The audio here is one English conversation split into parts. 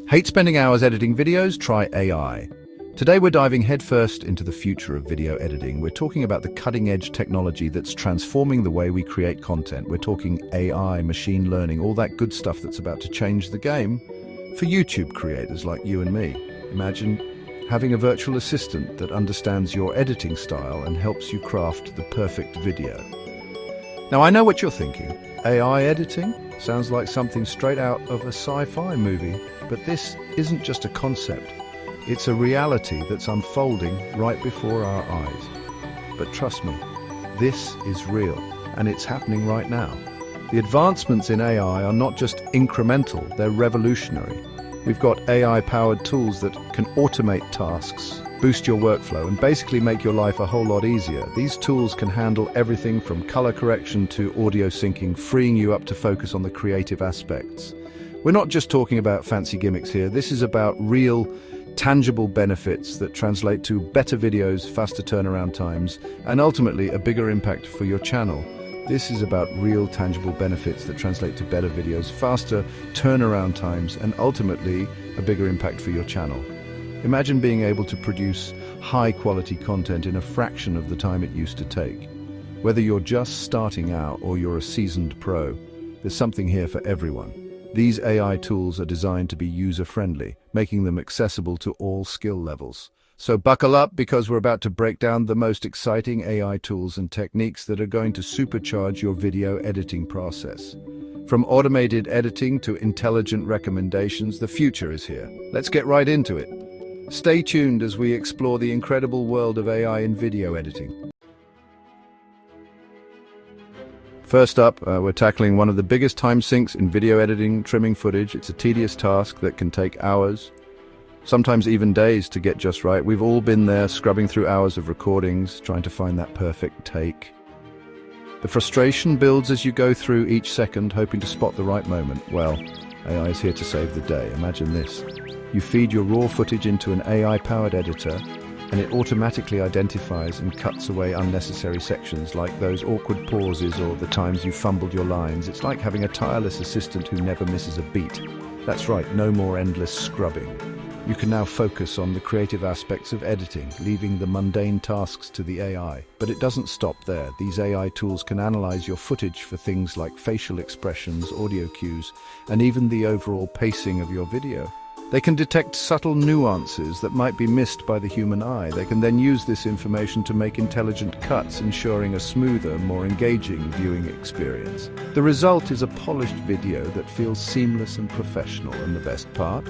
Hate spending hours editing videos? Try AI. Today we're diving headfirst into the future of video editing. We're talking about the cutting-edge technology that's transforming the way we create content. We're talking AI, machine learning, all that good stuff that's about to change the game for YouTube creators like you and me. Imagine having a virtual assistant that understands your editing style and helps you craft the perfect video. Now, I know what you're thinking. AI editing? Sounds like something straight out of a sci-fi movie. But this isn't just a concept. It's a reality that's unfolding right before our eyes. But trust me, this is real, and it's happening right now. The advancements in AI are not just incremental, they're revolutionary. We've got AI-powered tools that can automate tasks, boost your workflow, and basically make your life a whole lot easier. These tools can handle everything from color correction to audio syncing, freeing you up to focus on the creative aspects. We're not just talking about fancy gimmicks here. This is about real, tangible benefits that translate to better videos, faster turnaround times, and ultimately a bigger impact for your channel. This is about real, tangible benefits that translate to better videos, faster turnaround times, and ultimately a bigger impact for your channel. Imagine being able to produce high-quality content in a fraction of the time it used to take. Whether you're just starting out or you're a seasoned pro, there's something here for everyone. These AI tools are designed to be user-friendly, making them accessible to all skill levels. So buckle up, because we're about to break down the most exciting AI tools and techniques that are going to supercharge your video editing process. From automated editing to intelligent recommendations, the future is here. Let's get right into it. Stay tuned as we explore the incredible world of AI in video editing. First up, we're tackling one of the biggest time sinks in video editing, trimming footage. It's a tedious task that can take hours, sometimes even days, to get just right. We've all been there, scrubbing through hours of recordings, trying to find that perfect take. The frustration builds as you go through each second, hoping to spot the right moment. Well, AI is here to save the day. Imagine this. You feed your raw footage into an AI-powered editor, and it automatically identifies and cuts away unnecessary sections, like those awkward pauses or the times you fumbled your lines. It's like having a tireless assistant who never misses a beat. That's right, no more endless scrubbing. You can now focus on the creative aspects of editing, leaving the mundane tasks to the AI. But it doesn't stop there. These AI tools can analyze your footage for things like facial expressions, audio cues, and even the overall pacing of your video. They can detect subtle nuances that might be missed by the human eye. They can then use this information to make intelligent cuts, ensuring a smoother, more engaging viewing experience. The result is a polished video that feels seamless and professional. And the best part?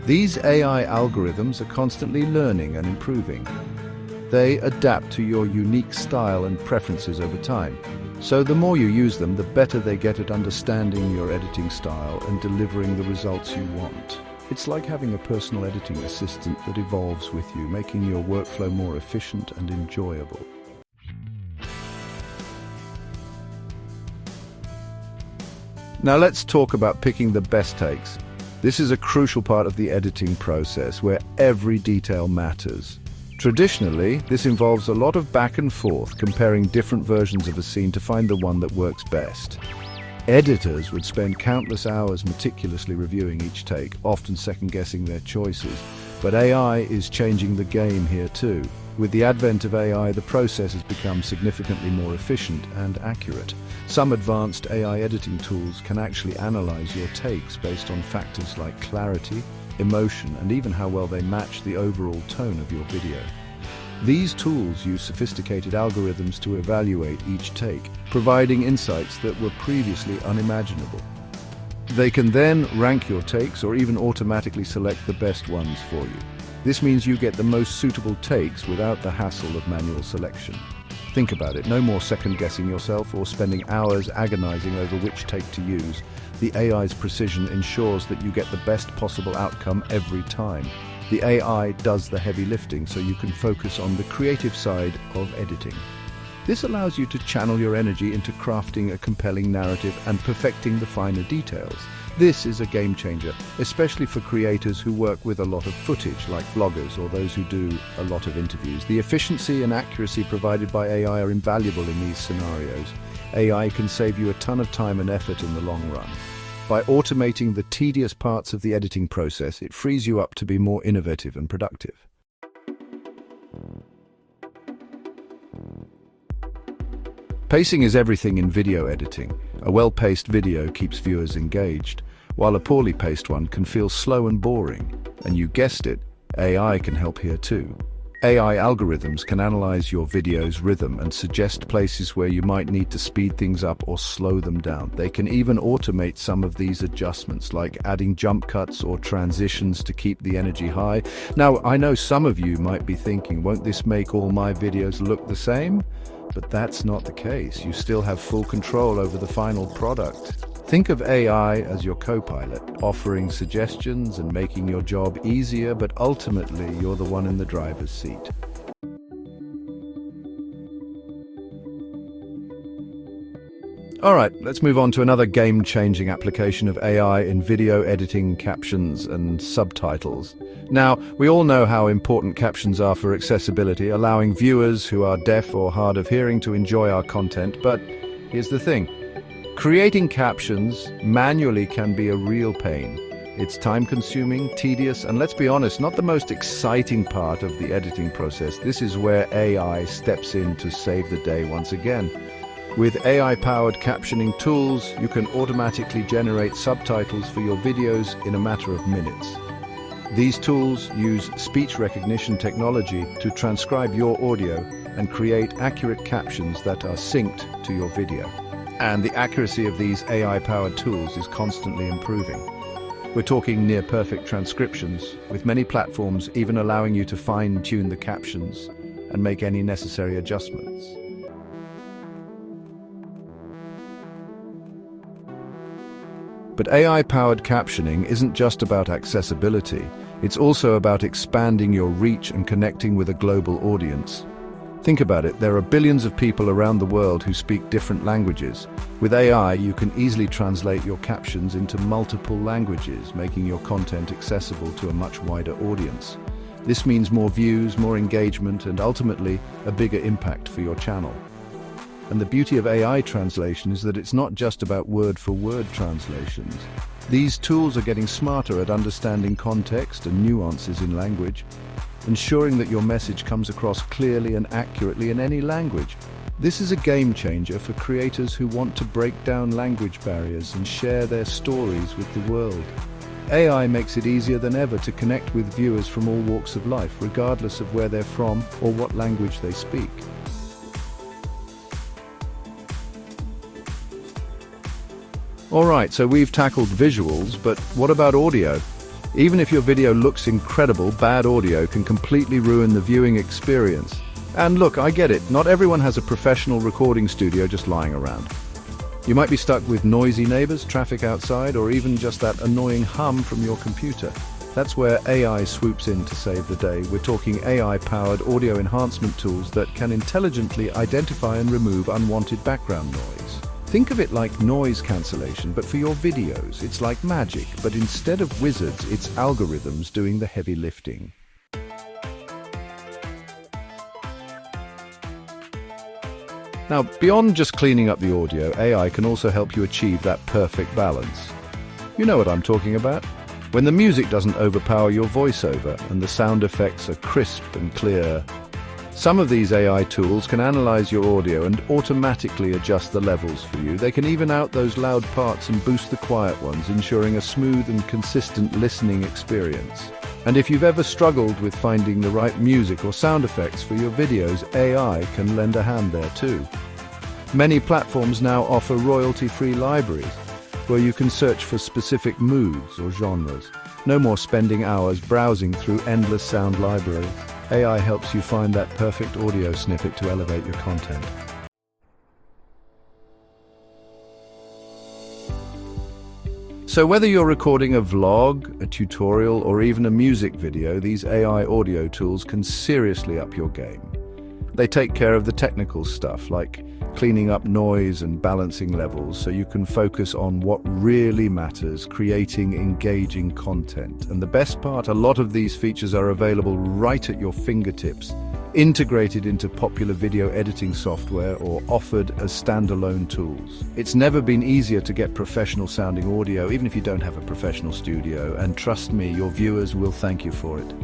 These AI algorithms are constantly learning and improving. They adapt to your unique style and preferences over time. So the more you use them, the better they get at understanding your editing style and delivering the results you want. It's like having a personal editing assistant that evolves with you, making your workflow more efficient and enjoyable. Now let's talk about picking the best takes. This is a crucial part of the editing process where every detail matters. Traditionally, this involves a lot of back and forth, comparing different versions of a scene to find the one that works best. Editors would spend countless hours meticulously reviewing each take, often second-guessing their choices. But AI is changing the game here too. With the advent of AI, the process has become significantly more efficient and accurate. Some advanced AI editing tools can actually analyze your takes based on factors like clarity, emotion, and even how well they match the overall tone of your video. These tools use sophisticated algorithms to evaluate each take, providing insights that were previously unimaginable. They can then rank your takes or even automatically select the best ones for you. This means you get the most suitable takes without the hassle of manual selection. Think about it, no more second-guessing yourself or spending hours agonizing over which take to use. The AI's precision ensures that you get the best possible outcome every time. The AI does the heavy lifting, so you can focus on the creative side of editing. This allows you to channel your energy into crafting a compelling narrative and perfecting the finer details. This is a game changer, especially for creators who work with a lot of footage, like vloggers or those who do a lot of interviews. The efficiency and accuracy provided by AI are invaluable in these scenarios. AI can save you a ton of time and effort in the long run. By automating the tedious parts of the editing process, it frees you up to be more innovative and productive. Pacing is everything in video editing. A well-paced video keeps viewers engaged, while a poorly paced one can feel slow and boring. And you guessed it, AI can help here too. AI algorithms can analyze your video's rhythm and suggest places where you might need to speed things up or slow them down. They can even automate some of these adjustments, like adding jump cuts or transitions to keep the energy high. Now, I know some of you might be thinking, won't this make all my videos look the same? But that's not the case. You still have full control over the final product. Think of AI as your co-pilot, offering suggestions and making your job easier, but ultimately you're the one in the driver's seat. All right, let's move on to another game-changing application of AI in video editing, captions, and subtitles. Now, we all know how important captions are for accessibility, allowing viewers who are deaf or hard of hearing to enjoy our content. But here's the thing. Creating captions manually can be a real pain. It's time-consuming, tedious, and let's be honest, not the most exciting part of the editing process. This is where AI steps in to save the day once again. With AI-powered captioning tools, you can automatically generate subtitles for your videos in a matter of minutes. These tools use speech recognition technology to transcribe your audio and create accurate captions that are synced to your video. And the accuracy of these AI-powered tools is constantly improving. We're talking near-perfect transcriptions, with many platforms even allowing you to fine-tune the captions and make any necessary adjustments. But AI-powered captioning isn't just about accessibility, it's also about expanding your reach and connecting with a global audience. Think about it, there are billions of people around the world who speak different languages. With AI, you can easily translate your captions into multiple languages, making your content accessible to a much wider audience. This means more views, more engagement, and ultimately, a bigger impact for your channel. And the beauty of AI translation is that it's not just about word-for-word translations. These tools are getting smarter at understanding context and nuances in language, ensuring that your message comes across clearly and accurately in any language. This is a game changer for creators who want to break down language barriers and share their stories with the world. AI makes it easier than ever to connect with viewers from all walks of life, regardless of where they're from or what language they speak. Alright, so we've tackled visuals, but what about audio? Even if your video looks incredible, bad audio can completely ruin the viewing experience. And look, I get it, not everyone has a professional recording studio just lying around. You might be stuck with noisy neighbors, traffic outside, or even just that annoying hum from your computer. That's where AI swoops in to save the day. We're talking AI-powered audio enhancement tools that can intelligently identify and remove unwanted background noise. Think of it like noise cancellation, but for your videos. It's like magic, but instead of wizards, it's algorithms doing the heavy lifting. Now, beyond just cleaning up the audio, AI can also help you achieve that perfect balance. You know what I'm talking about? When the music doesn't overpower your voiceover and the sound effects are crisp and clear. Some of these AI tools can analyze your audio and automatically adjust the levels for you. They can even out those loud parts and boost the quiet ones, ensuring a smooth and consistent listening experience. And if you've ever struggled with finding the right music or sound effects for your videos, AI can lend a hand there too. Many platforms now offer royalty-free libraries, where you can search for specific moods or genres. No more spending hours browsing through endless sound libraries. AI helps you find that perfect audio snippet to elevate your content. So whether you're recording a vlog, a tutorial, or even a music video, these AI audio tools can seriously up your game. They take care of the technical stuff, like cleaning up noise and balancing levels, so you can focus on what really matters, creating engaging content. And the best part, a lot of these features are available right at your fingertips, integrated into popular video editing software or offered as standalone tools. It's never been easier to get professional sounding audio, even if you don't have a professional studio, and trust me, your viewers will thank you for it.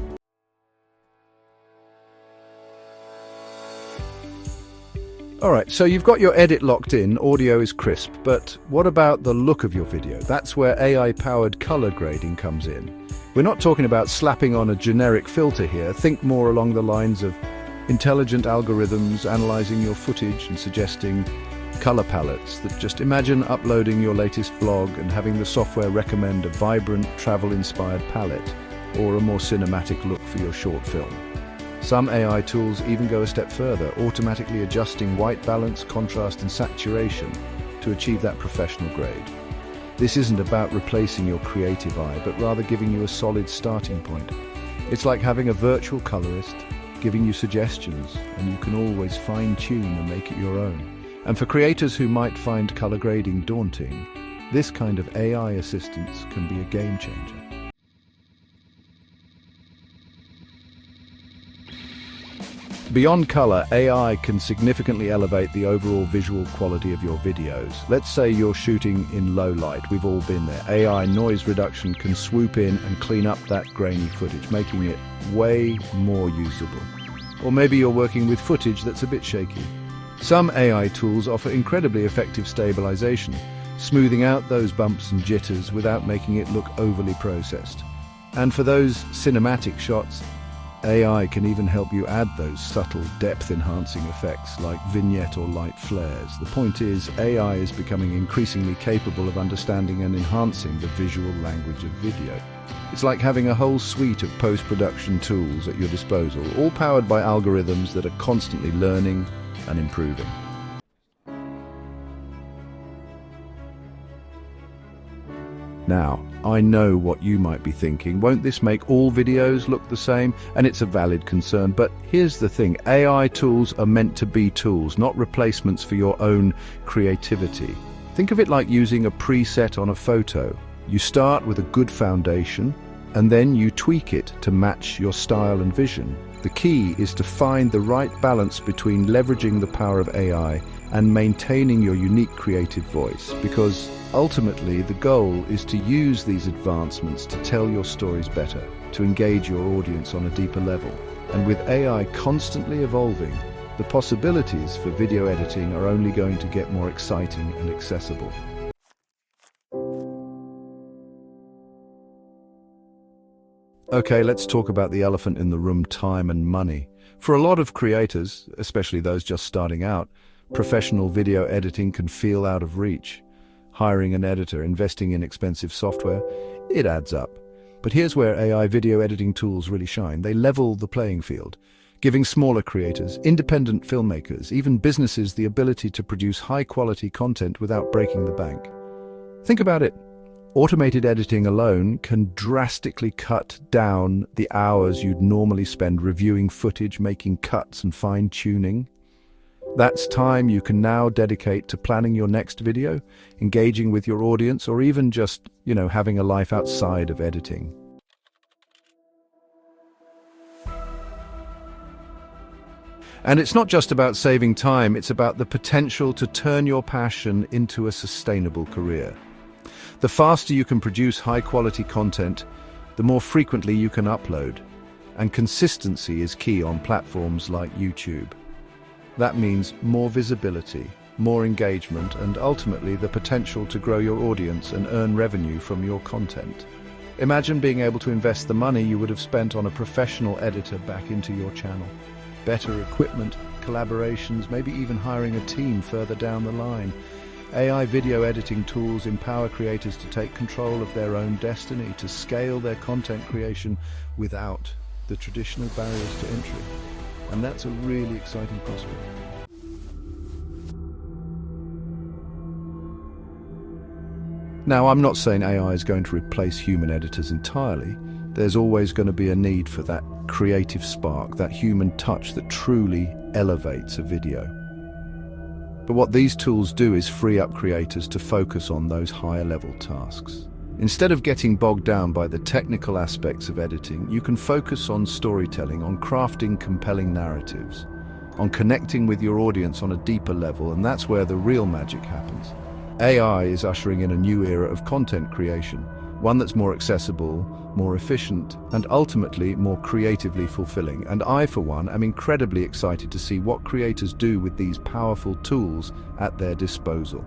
Alright, so you've got your edit locked in, audio is crisp, but what about the look of your video? That's where AI-powered color grading comes in. We're not talking about slapping on a generic filter here. Think more along the lines of intelligent algorithms analyzing your footage and suggesting color palettes. That just imagine uploading your latest vlog and having the software recommend a vibrant, travel-inspired palette or a more cinematic look for your short film. Some AI tools even go a step further, automatically adjusting white balance, contrast and saturation to achieve that professional grade. This isn't about replacing your creative eye, but rather giving you a solid starting point. It's like having a virtual colorist giving you suggestions, and you can always fine-tune and make it your own. And for creators who might find color grading daunting, this kind of AI assistance can be a game changer. Beyond color, AI can significantly elevate the overall visual quality of your videos. Let's say you're shooting in low light. We've all been there. AI noise reduction can swoop in and clean up that grainy footage, making it way more usable. Or maybe you're working with footage that's a bit shaky. Some AI tools offer incredibly effective stabilization, smoothing out those bumps and jitters without making it look overly processed. And for those cinematic shots, AI can even help you add those subtle depth-enhancing effects like vignette or light flares. The point is, AI is becoming increasingly capable of understanding and enhancing the visual language of video. It's like having a whole suite of post-production tools at your disposal, all powered by algorithms that are constantly learning and improving. Now, I know what you might be thinking. Won't this make all videos look the same? And it's a valid concern, but here's the thing. AI tools are meant to be tools, not replacements for your own creativity. Think of it like using a preset on a photo. You start with a good foundation, and then you tweak it to match your style and vision. The key is to find the right balance between leveraging the power of AI and maintaining your unique creative voice, because ultimately the goal is to use these advancements to tell your stories better, to engage your audience on a deeper level. And with AI constantly evolving, the possibilities for video editing are only going to get more exciting and accessible. Okay, let's talk about the elephant in the room: time and money. For a lot of creators, especially those just starting out, professional video editing can feel out of reach. Hiring an editor, investing in expensive software, it adds up. But here's where AI video editing tools really shine. They level the playing field, giving smaller creators, independent filmmakers, even businesses the ability to produce high-quality content without breaking the bank. Think about it. Automated editing alone can drastically cut down the hours you'd normally spend reviewing footage, making cuts and fine-tuning. That's time you can now dedicate to planning your next video, engaging with your audience, or even just, having a life outside of editing. And it's not just about saving time, it's about the potential to turn your passion into a sustainable career. The faster you can produce high-quality content, the more frequently you can upload. And consistency is key on platforms like YouTube. That means more visibility, more engagement, and ultimately the potential to grow your audience and earn revenue from your content. Imagine being able to invest the money you would have spent on a professional editor back into your channel. Better equipment, collaborations, maybe even hiring a team further down the line. AI video editing tools empower creators to take control of their own destiny, to scale their content creation without the traditional barriers to entry. And that's a really exciting prospect. Now, I'm not saying AI is going to replace human editors entirely. There's always going to be a need for that creative spark, that human touch that truly elevates a video. But what these tools do is free up creators to focus on those higher level tasks. Instead of getting bogged down by the technical aspects of editing, you can focus on storytelling, on crafting compelling narratives, on connecting with your audience on a deeper level, and that's where the real magic happens. AI is ushering in a new era of content creation, one that's more accessible, more efficient, and ultimately more creatively fulfilling. And I, for one, am incredibly excited to see what creators do with these powerful tools at their disposal.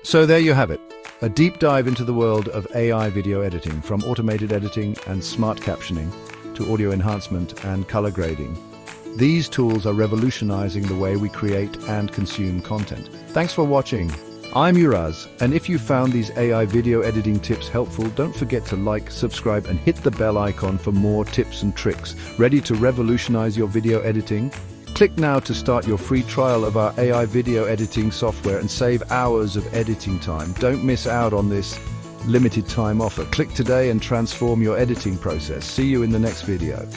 So there you have it, a deep dive into the world of AI video editing, from automated editing and smart captioning to audio enhancement and color grading. These tools are revolutionizing the way we create and consume content. Thanks for watching. I'm Uraz, and if you found these AI video editing tips helpful, don't forget to like, subscribe, and hit the bell icon for more tips and tricks. Ready to revolutionize your video editing? Click now to start your free trial of our AI video editing software and save hours of editing time. Don't miss out on this limited time offer. Click today and transform your editing process. See you in the next video.